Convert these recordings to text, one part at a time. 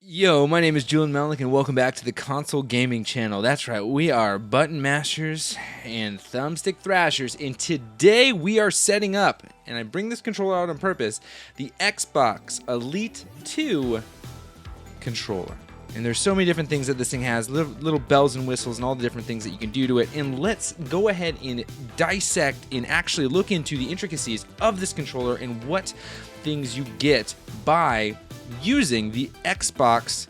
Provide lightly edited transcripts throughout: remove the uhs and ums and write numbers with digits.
Yo, my name is Julian Melnick, and welcome back to the Console Gaming Channel. That's right, we are button mashers and thumbstick thrashers, and today we are setting up, and I bring this controller out on purpose, the Xbox Elite 2 controller. And there's so many different things that this thing has, little bells and whistles and all the different things that you can do to it. And let's go ahead and dissect and actually look into the intricacies of this controller and what things you get by using the Xbox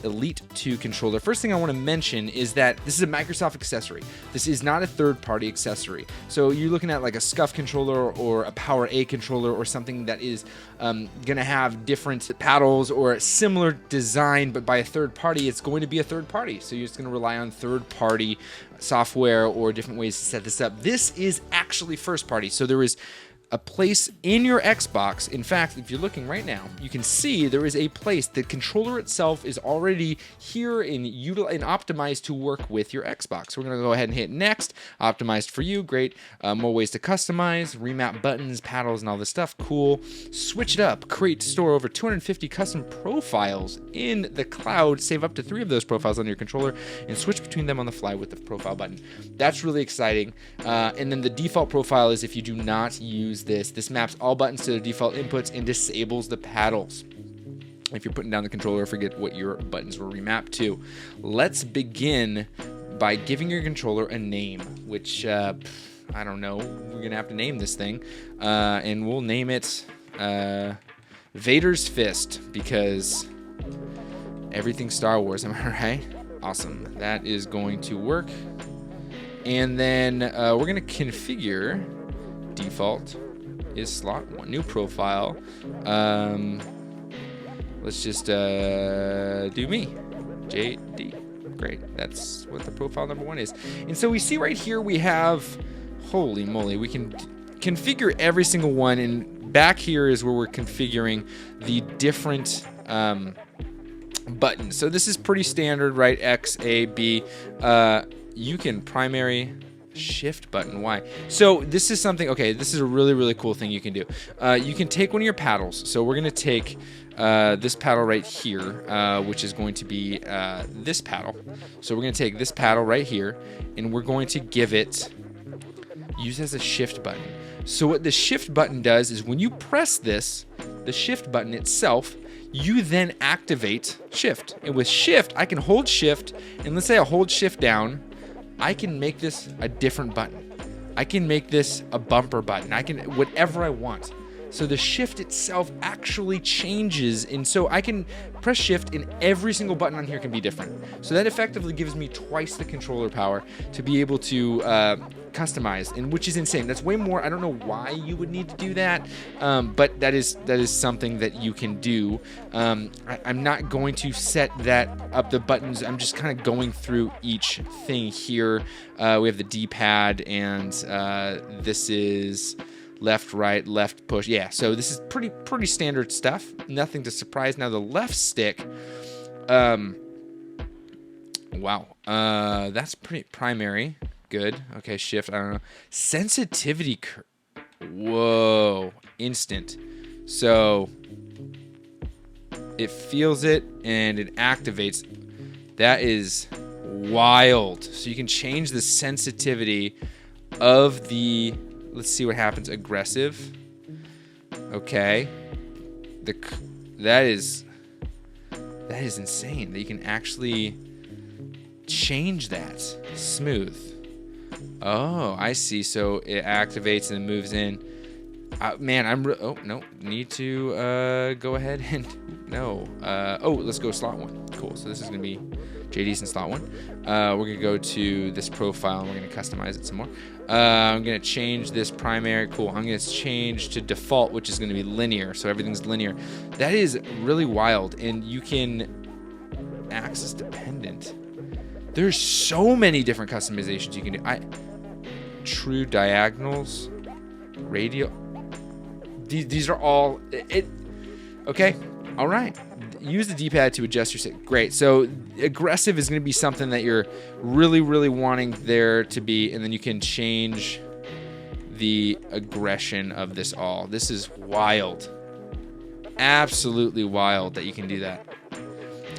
Elite 2 controller. First thing I want to mention is that this is a Microsoft accessory. This is not a third-party accessory. So you're looking at like a SCUF controller or a Power A controller or something that is going to have different paddles or a similar design, but by a third party, it's going to be a third party. So you're just going to rely on third-party software or different ways to set this up. This is actually first-party. So there is a place in your Xbox. In fact, if you're looking right now, you can see there is a place. The controller itself is already here and optimized to work with your Xbox. We're going to go ahead and hit next. Optimized for you. Great. More ways to customize, remap buttons, paddles, and all this stuff. Cool. Switch it up. Create, store over 250 custom profiles in the cloud. Save up to 3 of those profiles on your controller and switch between them on the fly with the profile button. That's really exciting. And then the default profile is if you do not use this maps all buttons to their default inputs and disables the paddles. If you're putting down the controller, forget what your buttons were remapped to. Let's begin by giving your controller a name, which I don't know. We're gonna have to name this thing, and we'll name it Vader's Fist because everything Star Wars. Am I right? Awesome. That is going to work. And then we're gonna configure default is slot 1, new profile. Let's just do me, JD. Great, that's what the profile number 1 is. And so we see right here we have, holy moly, we can configure every single one, and back here is where we're configuring the different buttons. So this is pretty standard, right? X, A, B. You can primary shift button. Why? So this is something, okay, this is a really cool thing you can do. You can take one of your paddles. So we're going to take this paddle right here, which is going to be this paddle. So we're going to take this paddle right here, and we're going to give it, use as a shift button. So what the shift button does is when you press this, the shift button itself, you then activate shift. And with shift, I can hold shift, and let's say I hold shift down, I can make this a different button. I can make this a bumper button. I can, whatever I want. So the shift itself actually changes, and so I can press shift and every single button on here can be different. So that effectively gives me twice the controller power to be able to customize, and which is insane. That's way more. I don't know why you would need to do that, but that is something that you can do. I'm not going to set that up, the buttons. I'm just kind of going through each thing here. We have the D-pad, and this is left, right, left, push. Yeah, so this is pretty standard stuff. Nothing to surprise. Now the left stick, wow, that's pretty primary. Good. Okay, shift. I don't know. Sensitivity whoa, instant. So it feels it and it activates. That is wild. So you can change the sensitivity of the, let's see what happens. Aggressive. Okay. That is insane that you can actually change that. Smooth. Oh, I see. So it activates and it moves in. Man, oh no, need to go ahead and no. Oh, let's go slot 1. Cool. So this is gonna be JD's in slot 1. We're gonna go to this profile and we're gonna customize it some more. I'm gonna change this primary. Cool. I'm gonna change to default, which is gonna be linear. So everything's linear. That is really wild, and you can axis dependent. There's so many different customizations you can do. True diagonals, radial. These are all it. Okay, all right. Use the D-pad to adjust your stick. Great. So aggressive is going to be something that you're really wanting there to be, and then you can change the aggression of this all. This is wild. Absolutely wild that you can do that.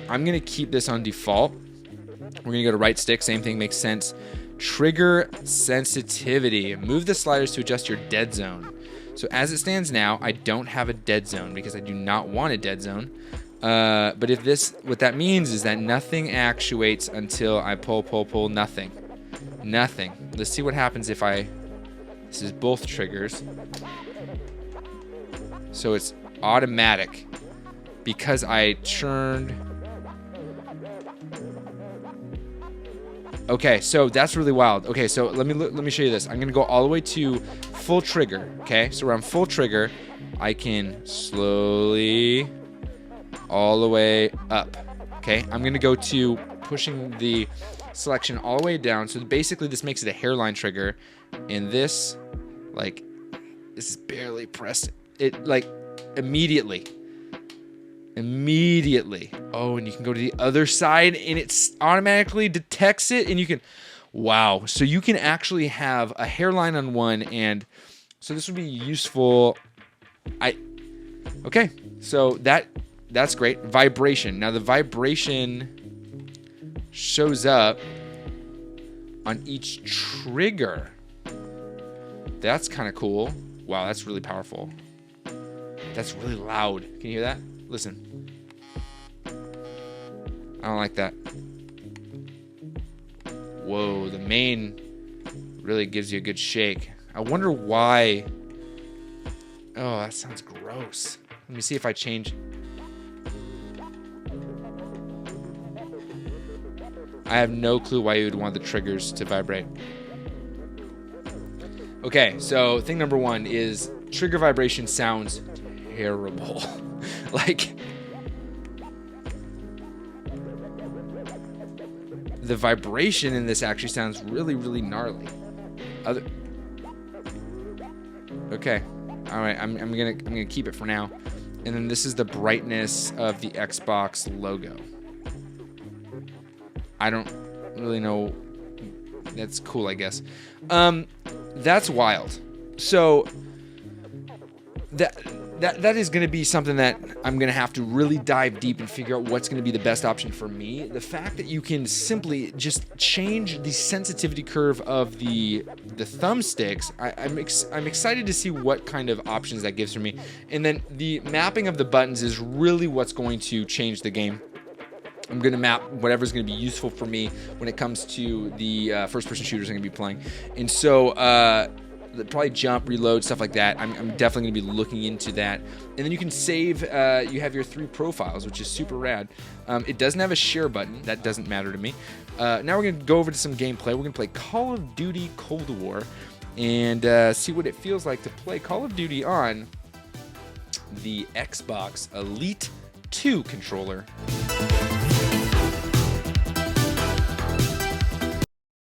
I'm going to keep this on default. We're going to go to right stick. Same thing, makes sense. Trigger sensitivity. Move the sliders to adjust your dead zone. So as it stands now, I don't have a dead zone because I do not want a dead zone. But if this, what that means is that nothing actuates until I pull, nothing. Nothing. Let's see what happens if this is both triggers. So it's automatic because I turned. Okay, so that's really wild. Okay, so let me show you this. I'm gonna go all the way to full trigger. Okay, so around full trigger, I can slowly all the way up. Okay, I'm gonna go to pushing the selection all the way down. So basically, this makes it a hairline trigger, and this, like, this is barely pressed. It like immediately. Oh, and you can go to the other side and it automatically detects it, and you can, wow. So you can actually have a hairline on one, and so this would be useful. Okay, so that's great. Vibration. Now the vibration shows up on each trigger. That's kind of cool. Wow, that's really powerful. That's really loud. Can you hear that? Listen. I don't like that. Whoa, the main really gives you a good shake. I wonder why. Oh, that sounds gross. Let me see if I change. I have no clue why you would want the triggers to vibrate. Okay, so thing number one is trigger vibration sounds terrible. Like, the vibration in this actually sounds really, really gnarly. Okay, all right. I'm gonna keep it for now. And then this is the brightness of the Xbox logo. I don't really know. That's cool, I guess. That's wild. So that is going to be something that I'm going to have to really dive deep and figure out what's going to be the best option for me. The fact that you can simply just change the sensitivity curve of the thumbsticks, I'm excited to see what kind of options that gives for me. And then the mapping of the buttons is really what's going to change the game. I'm going to map whatever's going to be useful for me when it comes to the first-person shooters I'm going to be playing. And so probably jump, reload, stuff like that. I'm definitely going to be looking into that. And then you can save. You have your 3 profiles, which is super rad. It doesn't have a share button. That doesn't matter to me. Now we're going to go over to some gameplay. We're going to play Call of Duty Cold War and see what it feels like to play Call of Duty on the Xbox Elite 2 controller.